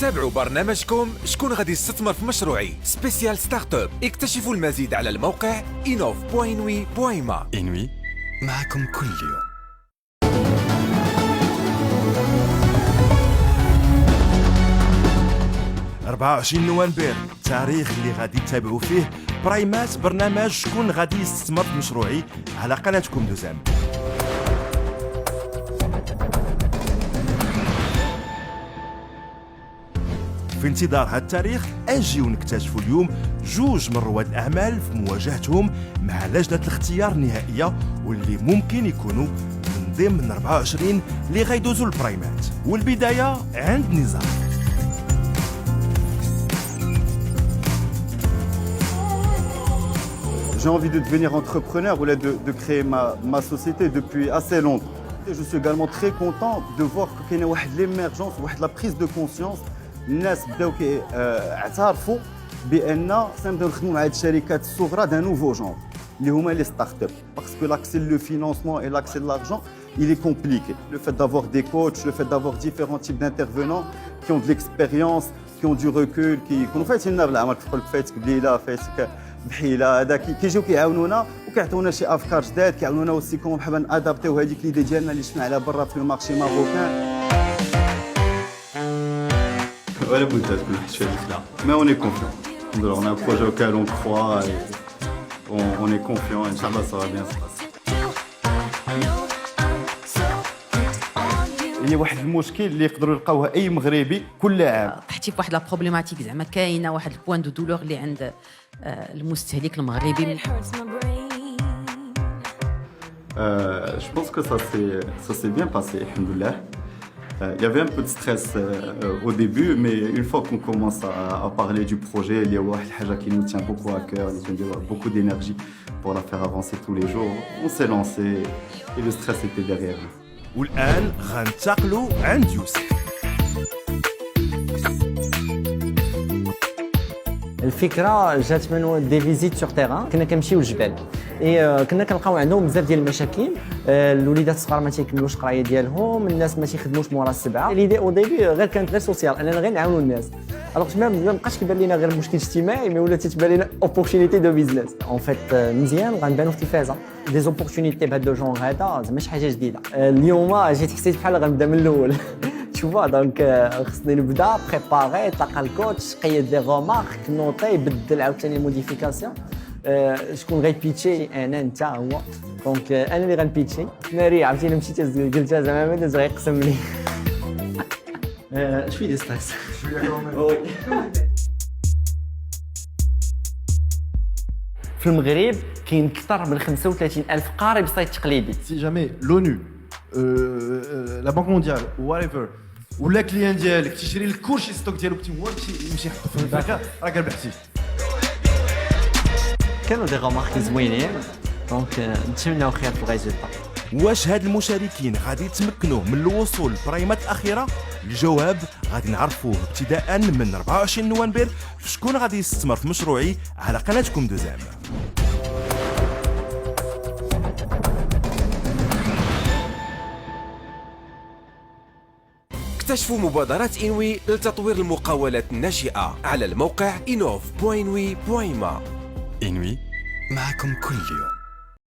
تابعوا برنامجكم شكون غادي يستثمر في مشروعي سبيسيال ستارت اب. اكتشفوا المزيد على الموقع inov.inwi.ma. إنوي معكم كل يوم. 24 نوفمبر التاريخ اللي غادي تتابعوا فيه برايمات برنامج شكون غادي يستثمر في مشروعي على قناتكم دوزام. في انتظار هذا التاريخ اجيو نكتشفوا اليوم جوج من رواد الاعمال في مواجهتهم مع لجنه الاختيار النهائيه واللي ممكن يكونوا من ضمن 24 اللي غيدوزوا البرايمات. والبدايه عند نزار. J'ai envie de devenir entrepreneur ou de créer ma société depuis assez longtemps. Et je suis également très content de voir qu'il y a une l'émergence, la prise de conscience. الناس بداو اعترفوا بان سنبداو نخدموا مع هاد الشركات الصغرى d'un nouveau genre اللي هما les startups parce que l'accès le financement et l'accès de l'argent il est compliqué. Le fait d'avoir des coachs, le fait d'avoir différents types d'intervenants qui ont de l'expérience, qui ont du recul, qui كونوا فايتين لنا بالعمر كيف قلت فايتك بليله فايتك بحيله هذا كيجيو كيعاونونا وكيعطيونا شي افكار جداد كيعاونونا aussi كون حابه نادابتيو هذيك ليدي ديالنا اللي شفنا على برا في المارشي ماروكان. ولا بد تكون واحد الشيء لا mais on est confiant. On a un projet auquel on croit et on est confiant. Inch'Allah ça va bien se passer. هي واحد المشكل اللي يقدروا يلقاوها اي مغربي كل عام. طحتي في واحد لا بروبليماتيك زعما كاينه واحد البوان دو دولور اللي عند المستهلك المغربي. Je pense que ça s'est bien passé, alhamdoulilah. Il y avait un peu de stress au début, mais une fois qu'on commence à parler du projet, il y a une chose qui nous tient beaucoup à cœur, beaucoup d'énergie pour la faire avancer tous les jours. On s'est lancé et le stress était derrière nous. والان غنتقلوا عند يوسف. الفكره جات من دي فيزيت سور تيران. كنا كنمشيو للجبال كنا كنلقاو عندهم بزاف ديال المشاكل. الوليدات الصغار ما تيكملوش القرايه ديالهم، الناس ما تيخدموش مورا السبعه. ليدي او ديبي غير كانت غير سوسيال اننا غير نعاونوا الناس. الوغ ما بقاش كيبان لنا غير مشكل اجتماعي مي ولا تتبان لنا اوبورتونيتي دو بيزنس. اون فيت مزيان غنبانوا في التلفازه دي زوبورتونيتي بهذا لو جونغ هذا زعما شي حاجه جديده. اليوم جيت حسيت بحال غنبدا من الاول. تشوفوا دونك خصني نبدا بريباري تلقى الكوتش قيد لي غومارك نوطي بدل عاوتاني الموديفيكاسيون. شكون غيبيتشي انا انت هو دونك انا اللي غنبيتشي. ناري عرفتي مشيت قلتها زعما ما داز غيقسم لي. شويه ديال ستريس شويه. في المغرب كاين اكثر من 35,000 قارب صيد تقليدي. Si jamais l'ONU, la Banque mondiale ou whatever ولا كليان ديالك تيشري لك كلشي ستوك ديالو كنتي هو يمشي يحطو في الفاكهه راه كربحتي. كانوا دي غومارك زوينين دونك نتمناو خير في الريزولطا. واش هاد المشاركين غادي يتمكنوا من الوصول للبرايمات الاخيره؟ الجواب غادي نعرفوه ابتداء من 24 نوفمبر في شكون غادي يستثمر في مشروعي على قناتكم دوزام. اكتشفوا مبادرات إنوي لتطوير المقاولات الناشئة على الموقع inov.inwi.ma. إنوي معكم كل يوم.